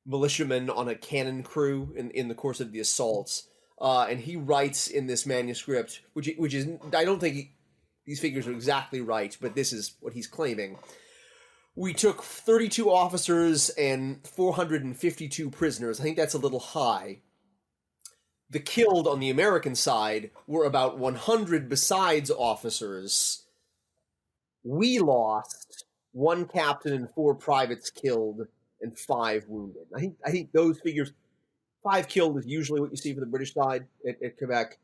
[SPEAKER 3] militiaman on a cannon crew in the course of the assaults. And he writes in this manuscript, which is, I don't think these figures are exactly right, but this is what he's claiming. We took 32 officers and 452 prisoners. I think that's a little high. The killed on the American side were about 100 besides officers. We lost 1 captain and 4 privates killed and 5 wounded. I think those figures, 5 killed is usually what you see for the British side at Quebec.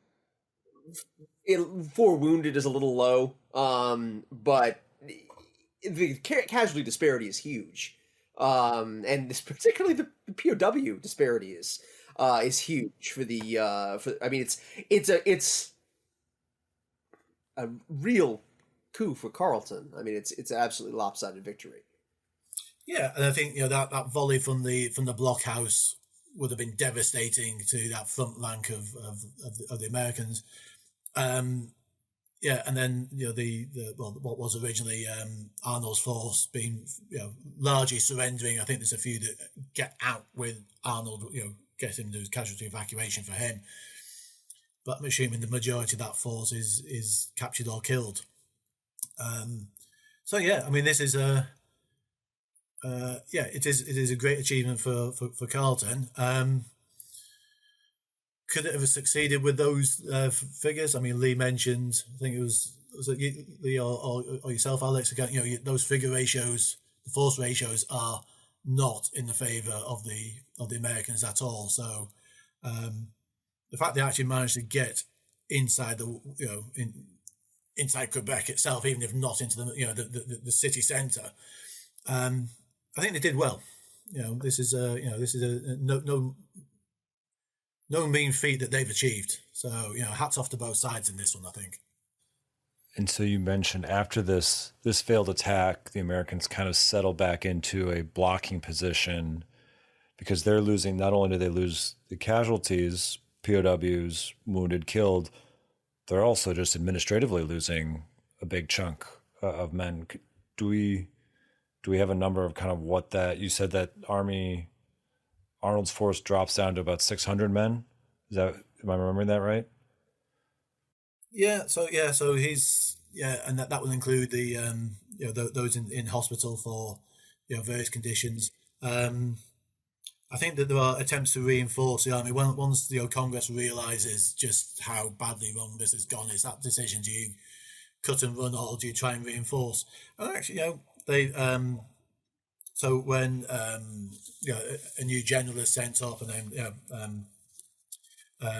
[SPEAKER 3] 4 wounded is a little low, but the casualty disparity is huge, and particularly the POW disparity is huge for the. I mean, it's a real coup for Carleton. I mean, it's absolutely lopsided victory.
[SPEAKER 2] Yeah, and I think that volley from the blockhouse would have been devastating to that front rank of the Americans. And then what was originally Arnold's force being largely surrendering. I think there's a few that get out with Arnold, get him to casualty evacuation for him. But I'm assuming the majority of that force is captured or killed. So yeah, I mean, this is it is a great achievement for Carleton. Could it have succeeded with those figures? I mean, Lee mentioned, I think it was it Lee or yourself, Alex, again, those figure ratios, the force ratios are not in the favour of the Americans at all. So the fact they actually managed to get inside inside Quebec itself, even if not into the city centre, I think they did well. This is no mean feat that they've achieved. So, hats off to both sides in this one, I think.
[SPEAKER 1] And so you mentioned after this failed attack, the Americans kind of settle back into a blocking position because they're losing, not only do they lose the casualties, POWs, wounded, killed, they're also just administratively losing a big chunk of men. Do we have a number of kind of what that, you said that Arnold's force drops down to about 600 men. Am I remembering that right?
[SPEAKER 2] Yeah. So he's and that will include the those in hospital for various conditions. I think that there are attempts to reinforce the army. Once the Congress realizes just how badly wrong this has gone, it's that decision: do you cut and run or do you try and reinforce? And actually, they So when a new general is sent off, and then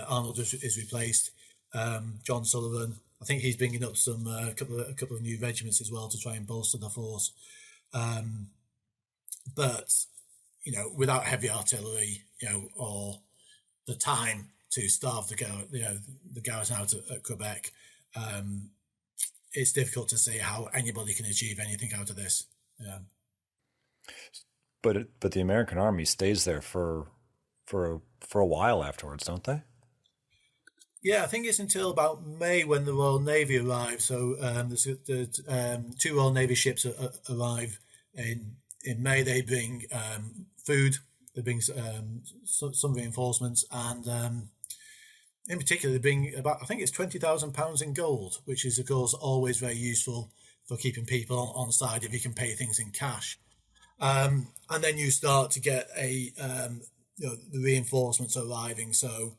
[SPEAKER 2] Arnold is replaced, John Sullivan, I think he's bringing up a couple of new regiments as well to try and bolster the force. But without heavy artillery, or the time to starve the garrison out at Quebec, it's difficult to see how anybody can achieve anything out of this.
[SPEAKER 1] But the American army stays there for a while afterwards, don't they?
[SPEAKER 2] Yeah, I think it's until about May when the Royal Navy arrives. So two Royal Navy ships arrive in May. They bring food. They bring some reinforcements, and in particular, they bring about, I think it's £20,000 in gold, which is of course always very useful for keeping people on side if you can pay things in cash. And then you start to get the reinforcements arriving. So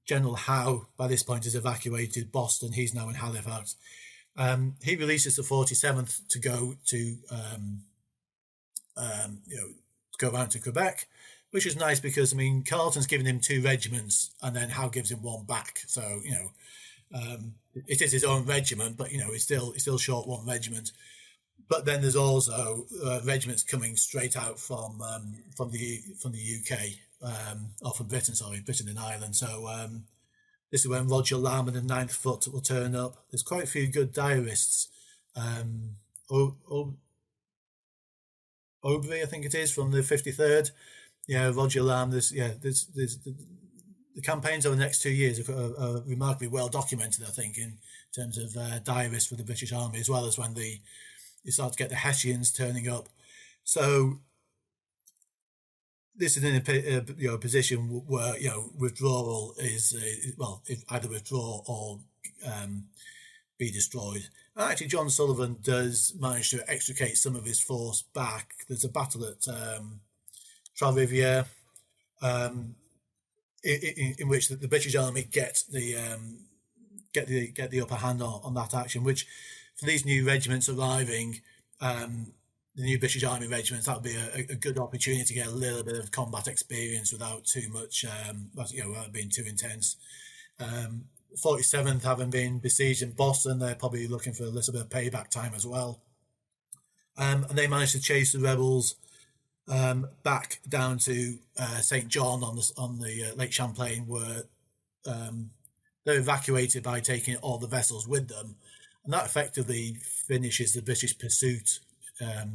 [SPEAKER 2] General Howe, by this point, has evacuated Boston. He's now in Halifax. He releases the 47th to go to go around to Quebec, which is nice because Carleton's given him 2 regiments, and then Howe gives him 1 back. So it is his own regiment, but he's still short 1 regiment. But then there's also regiments coming straight out from the UK, or from Britain and Ireland. So this is when Roger Lamb and the 9th Foot will turn up. There's quite a few good diarists. Aubrey, I think it is, from the 53rd. Roger Lamb. There's the campaigns over the next 2 years are remarkably well documented, I think, in terms of diarists for the British Army, as well as when you start to get the Hessians turning up. So this is in a position where withdrawal is either withdraw or be destroyed. And actually, John Sullivan does manage to extricate some of his force back. There's a battle at Trois-Rivières, in which the British Army get the upper hand on that action, which for these new regiments arriving, the new British Army regiments, that would be a good opportunity to get a little bit of combat experience without too much, without being too intense. 47th, having been besieged in Boston, they're probably looking for a little bit of payback time as well. And they managed to chase the rebels back down to St. John on the Lake Champlain, where they're evacuated by taking all the vessels with them. And that effectively finishes the British pursuit, at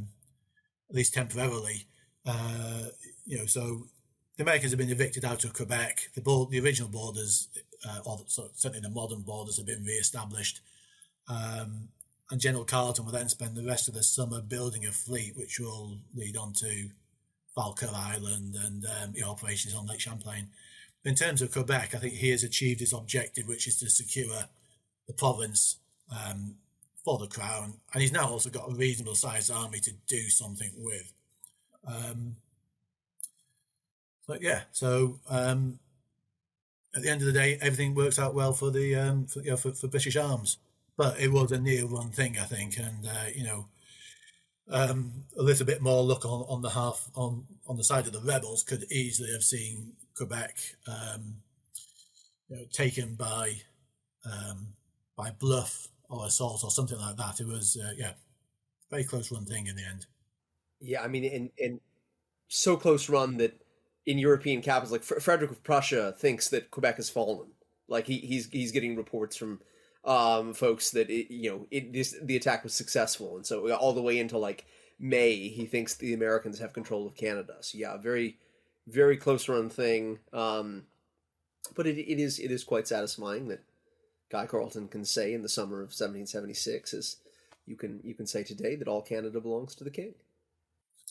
[SPEAKER 2] least temporarily. So the Americans have been evicted out of Quebec. The original borders, certainly the modern borders, have been re-established. And General Carleton will then spend the rest of the summer building a fleet, which will lead on to Falkirk Island and operations on Lake Champlain. In terms of Quebec, I think he has achieved his objective, which is to secure the province for the crown, and he's now also got a reasonable sized army to do something with. So at the end of the day, everything works out well for the for British arms, but it was a near run thing, I think, and a little bit more luck on the side of the rebels could easily have seen Quebec taken by bluff or assault or something like that. It was very close run thing in the end.
[SPEAKER 3] Yeah, and so close run that in European capitals, like Frederick of Prussia thinks that Quebec has fallen. Like he's getting reports from folks that the attack was successful, and so all the way into like May, he thinks the Americans have control of Canada. So yeah, very, very close run thing. But it is quite satisfying that Guy Carleton can say in the summer of 1776, as you can say today, that all Canada belongs to the king.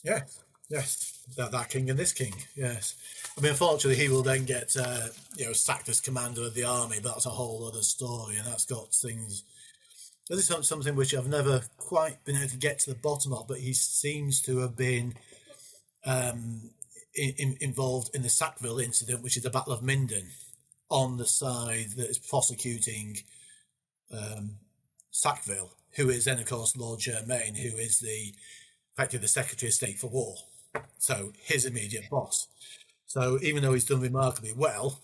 [SPEAKER 2] Yes, that king and this king. Yes, unfortunately, he will then get sacked as commander of the army, but that's a whole other story, and that's got things. This is something which I've never quite been able to get to the bottom of, but he seems to have been involved in the Sackville incident, which is the Battle of Minden, on the side that is prosecuting Sackville, who is then, of course, Lord Germain, who is the effectively the Secretary of State for War, so his immediate boss. So even though he's done remarkably well,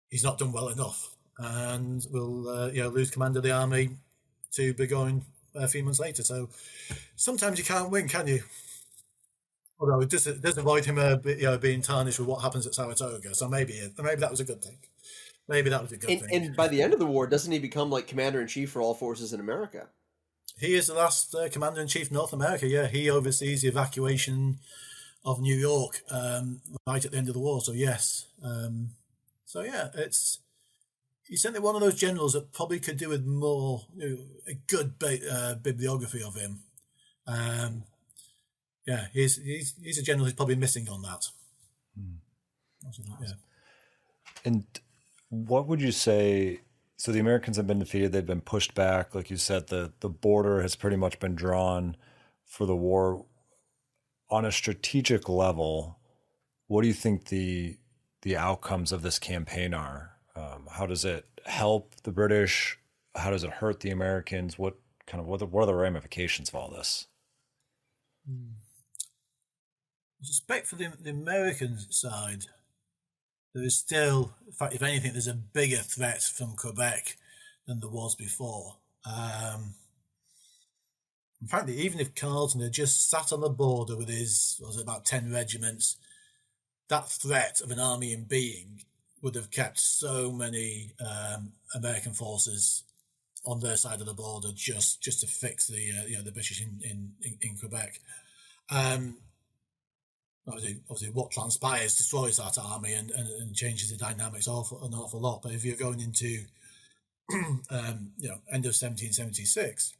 [SPEAKER 2] he's not done well enough, and will lose command of the army to Burgoyne a few months later. So sometimes you can't win, can you? Although it does avoid him being tarnished with what happens at Saratoga. So maybe that was a good thing. Maybe that was a good thing.
[SPEAKER 3] And by the end of the war, doesn't he become like commander-in-chief for all forces in America?
[SPEAKER 2] He is the last commander-in-chief North America, yeah. He oversees the evacuation of New York right at the end of the war, so yes. He's certainly one of those generals that probably could do with more, a good bibliography of him. He's a general who's probably missing on that. Yeah.
[SPEAKER 1] And what would you say? So the Americans have been defeated. They've been pushed back. Like you said, the border has pretty much been drawn for the war. On a strategic level, what do you think the outcomes of this campaign are? How does it help the British? How does it hurt the Americans? What are the ramifications of all this?
[SPEAKER 2] I suspect for the American side, there is still, in fact, if anything, there's a bigger threat from Quebec than there was before. In fact, even if Carleton had just sat on the border with his, about 10 regiments, that threat of an army in being would have kept so many American forces on their side of the border just to fix the British in Quebec. Obviously, what transpires destroys that army and changes the dynamics an awful lot. But if you're going into end of 1776,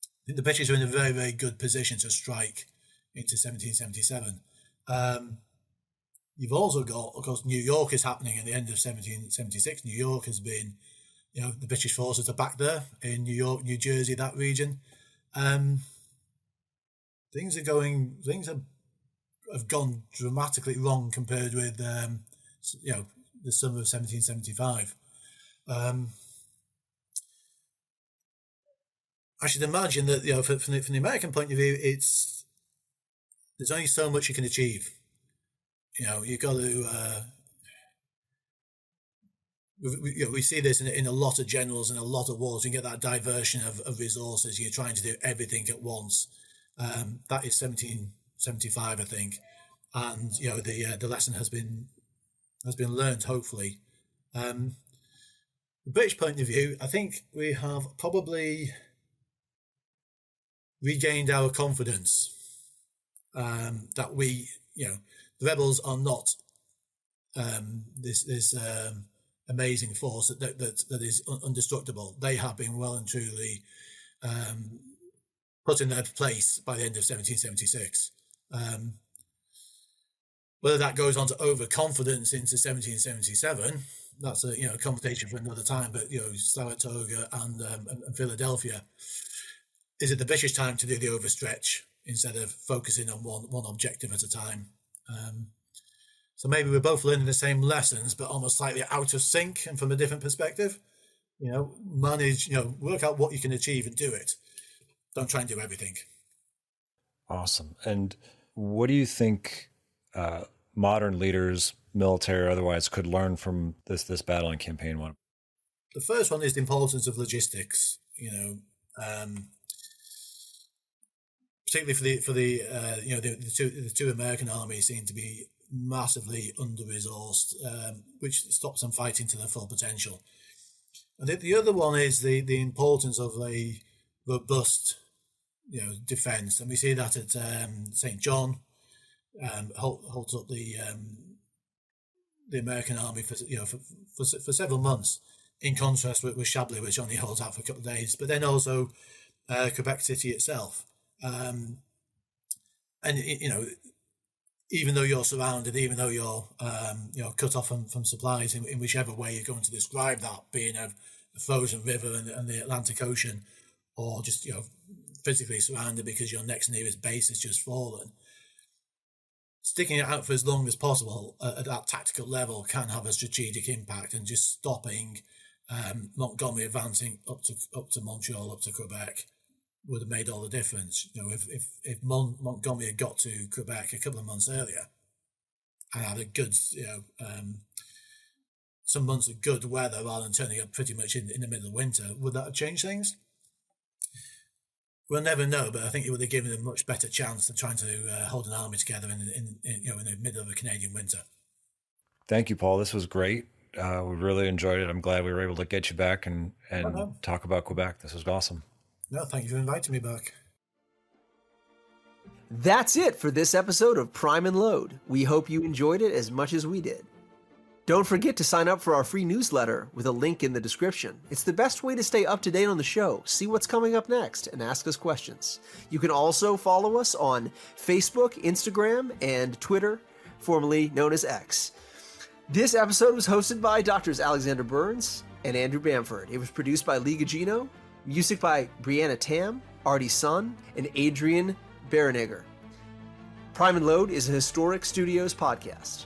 [SPEAKER 2] I think the British are in a very, very good position to strike into 1777. You've also got, of course, New York is happening at the end of 1776. New York has been, the British forces are back there in New York, New Jersey, that region. Things have gone dramatically wrong compared with the summer of 1775. I should imagine that from the American point of view, there's only so much you can achieve. You've got to. We see this in a lot of generals and a lot of wars. You get that diversion of resources. You're trying to do everything at once. That is 1775, I think, and the lesson has been learned. Hopefully, the British point of view, I think we have probably regained our confidence that the rebels are not this amazing force that is indestructible. They have been well and truly put in their place by the end of 1776. Whether that goes on to overconfidence into 1777, that's a conversation for another time. But Saratoga and Philadelphia, is it the British time to do the overstretch instead of focusing on one objective at a time? So maybe we're both learning the same lessons, but almost slightly out of sync and from a different perspective. Manage, work out what you can achieve and do it. Don't try and do everything.
[SPEAKER 1] Awesome. And what do you think modern leaders, military or otherwise, could learn from this battle in Campaign 1?
[SPEAKER 2] The first one is the importance of logistics. Particularly for the two American armies seem to be massively under-resourced, which stops them fighting to their full potential. I think the other one is the importance of a robust, defence, and we see that at St. John. Holds up the American army for several months, in contrast with Chablis, which only holds out for a couple of days. But then also Quebec City itself. Even though you're surrounded, even though you're cut off from supplies in whichever way you're going to describe that, being a frozen river and the Atlantic Ocean, or just physically surrounded because your next nearest base has just fallen, sticking it out for as long as possible at that tactical level can have a strategic impact, and just stopping Montgomery advancing up to Montreal, up to Quebec, would have made all the difference. If Montgomery had got to Quebec a couple of months earlier and had a good, some months of good weather rather than turning up pretty much in the middle of winter, would that have changed things? We'll never know, but I think it would have given a much better chance of trying to hold an army together in the middle of a Canadian winter.
[SPEAKER 1] Thank you, Paul. This was great. We really enjoyed it. I'm glad we were able to get you back and talk about Quebec. This was awesome.
[SPEAKER 2] No, thank you for inviting me back.
[SPEAKER 3] That's it for this episode of Prime and Load. We hope you enjoyed it as much as we did. Don't forget to sign up for our free newsletter with a link in the description. It's the best way to stay up to date on the show, see what's coming up next, and ask us questions. You can also follow us on Facebook, Instagram, and Twitter, formerly known as X. This episode was hosted by Drs. Alexander Burns and Andrew Bamford. It was produced by Lee Gugino, music by Brianna Tam, Artie Sun, and Adrian Berenegger. Prime and Load is a Historic Studios podcast.